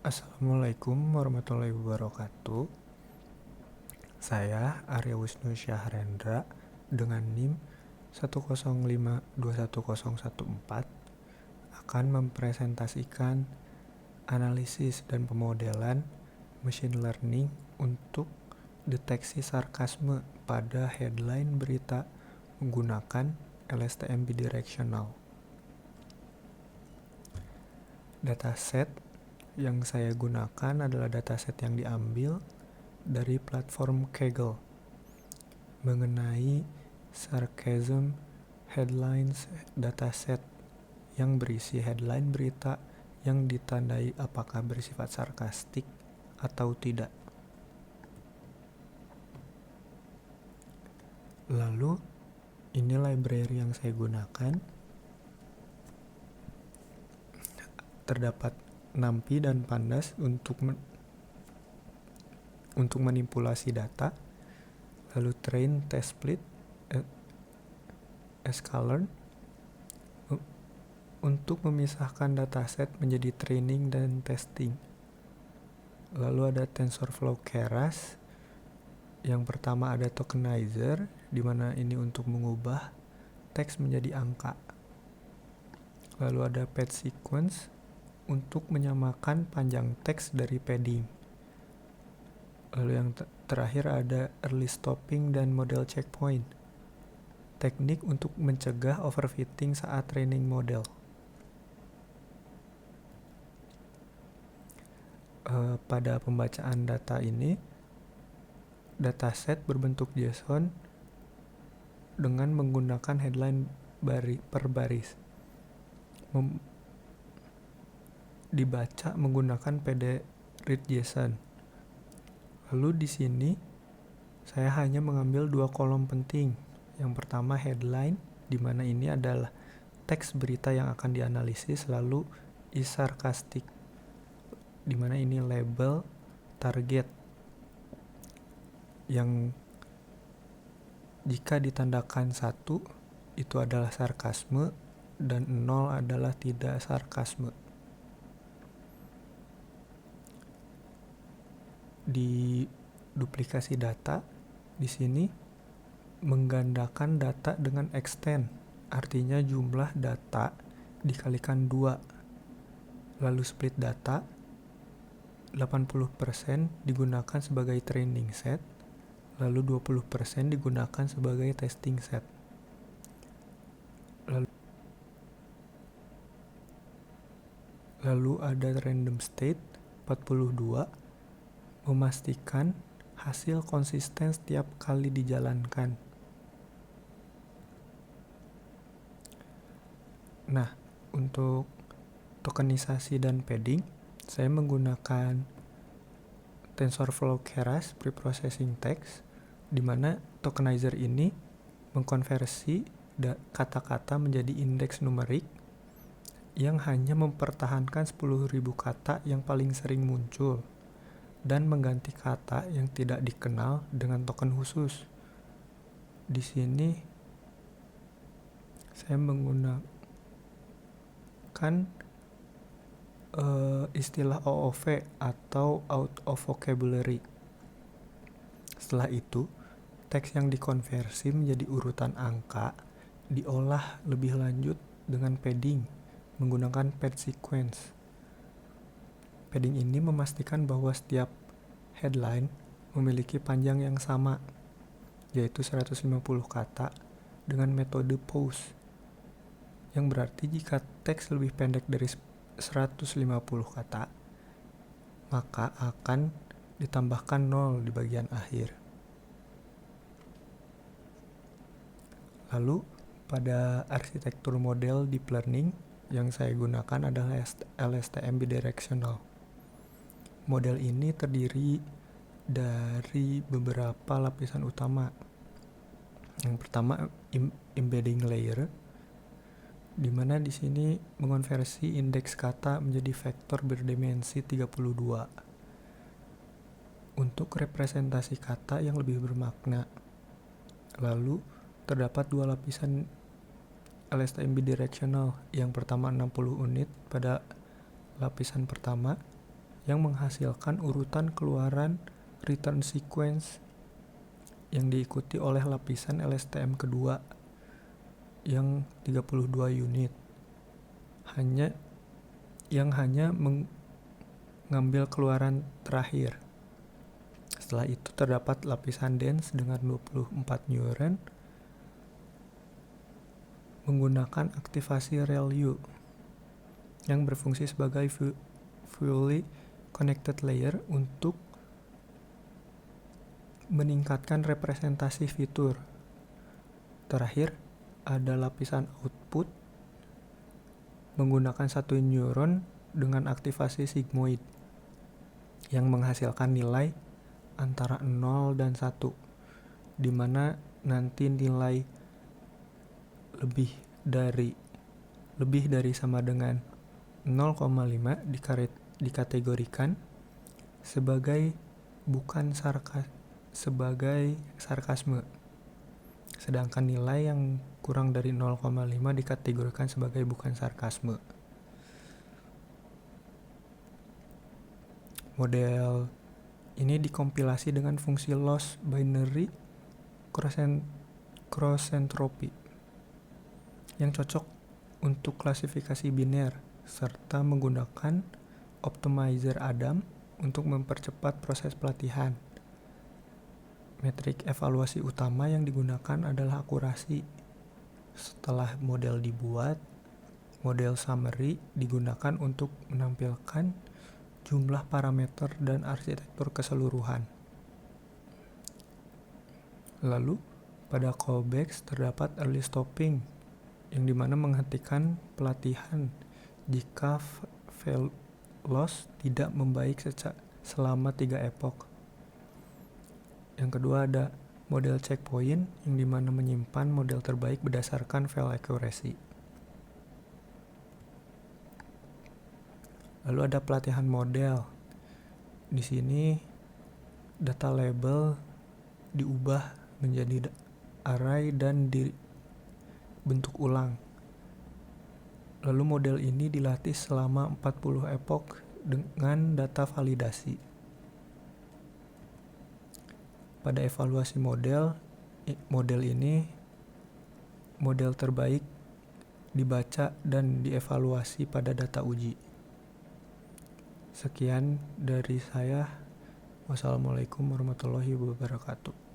Assalamualaikum warahmatullahi wabarakatuh. Saya Arya Wisnu Syahrendra dengan NIM 105211014 akan mempresentasikan analisis dan pemodelan machine learning untuk deteksi sarkasme pada headline berita menggunakan LSTM bidirectional. Dataset yang saya gunakan adalah dataset yang diambil dari platform Kaggle mengenai sarcasm headlines dataset yang berisi headline berita yang ditandai apakah bersifat sarkastik atau tidak. Lalu ini library yang saya gunakan. Terdapat NumPy dan Pandas untuk manipulasi data, lalu train, test split, sklearn untuk memisahkan dataset menjadi training dan testing. Lalu ada TensorFlow Keras. Yang pertama ada tokenizer, di mana ini untuk mengubah teks menjadi angka. Lalu ada page sequence untuk menyamakan panjang teks dari padding. Lalu yang terakhir ada early stopping dan model checkpoint, teknik untuk mencegah overfitting saat training model. Pada pembacaan data ini, dataset berbentuk JSON dengan menggunakan headline per baris. Dibaca menggunakan PD read JSON. Lalu di sini saya hanya mengambil dua kolom penting. Yang pertama headline, di mana ini adalah teks berita yang akan dianalisis, lalu is sarcastic, di mana ini label target yang jika ditandakan 1 itu adalah sarkasme dan 0 adalah tidak sarkasme. Di duplikasi data di sini menggandakan data dengan extend, artinya jumlah data dikalikan 2. Lalu split data 80% digunakan sebagai training set, lalu 20% digunakan sebagai testing set. Lalu ada random state 42, memastikan hasil konsisten setiap kali dijalankan. Nah, untuk tokenisasi dan padding, saya menggunakan TensorFlow Keras preprocessing text, di mana tokenizer ini mengkonversi kata-kata menjadi indeks numerik yang hanya mempertahankan 10.000 kata yang paling sering muncul dan mengganti kata yang tidak dikenal dengan token khusus. Di sini saya menggunakan istilah OOV atau out of vocabulary. Setelah itu, teks yang dikonversi menjadi urutan angka diolah lebih lanjut dengan padding menggunakan page sequence. Padding ini memastikan bahwa setiap headline memiliki panjang yang sama, yaitu 150 kata dengan metode pause, yang berarti jika teks lebih pendek dari 150 kata, maka akan ditambahkan 0 di bagian akhir. Lalu pada arsitektur model deep learning yang saya gunakan adalah LSTM bidirectional. Model ini terdiri dari beberapa lapisan utama. Yang pertama embedding layer, di mana di sini mengonversi indeks kata menjadi vektor berdimensi 32 untuk representasi kata yang lebih bermakna. Lalu terdapat dua lapisan LSTM bidirectional. Yang pertama 60 unit pada lapisan pertama, yang menghasilkan urutan keluaran return sequence yang diikuti oleh lapisan LSTM kedua yang 32 unit. Hanya mengambil keluaran terakhir. Setelah itu terdapat lapisan dense dengan 24 neuron menggunakan aktivasi ReLU yang berfungsi sebagai fully connected layer untuk meningkatkan representasi fitur. Terakhir, ada lapisan output menggunakan satu neuron dengan aktivasi sigmoid yang menghasilkan nilai antara 0 dan 1, di mana nanti nilai lebih dari sama dengan 0,5 dikategorikan sebagai sarkasme. Sedangkan nilai yang kurang dari 0,5 dikategorikan sebagai bukan sarkasme. Model ini dikompilasi dengan fungsi loss binary cross entropy yang cocok untuk klasifikasi biner serta menggunakan optimizer Adam untuk mempercepat proses pelatihan. Metrik evaluasi utama yang digunakan adalah akurasi. Setelah model dibuat, model summary digunakan untuk menampilkan jumlah parameter dan arsitektur keseluruhan. Lalu, pada callbacks terdapat early stopping, yang dimana menghentikan pelatihan jika loss tidak membaik selama 3 epoch. Yang kedua ada model checkpoint, yang dimana menyimpan model terbaik berdasarkan fail accuracy. Lalu ada pelatihan model. Di sini data label diubah menjadi array dan dibentuk ulang. Lalu model ini dilatih selama 40 epoch dengan data validasi. Pada evaluasi model ini model terbaik dibaca dan dievaluasi pada data uji. Sekian dari saya. Wassalamualaikum warahmatullahi wabarakatuh.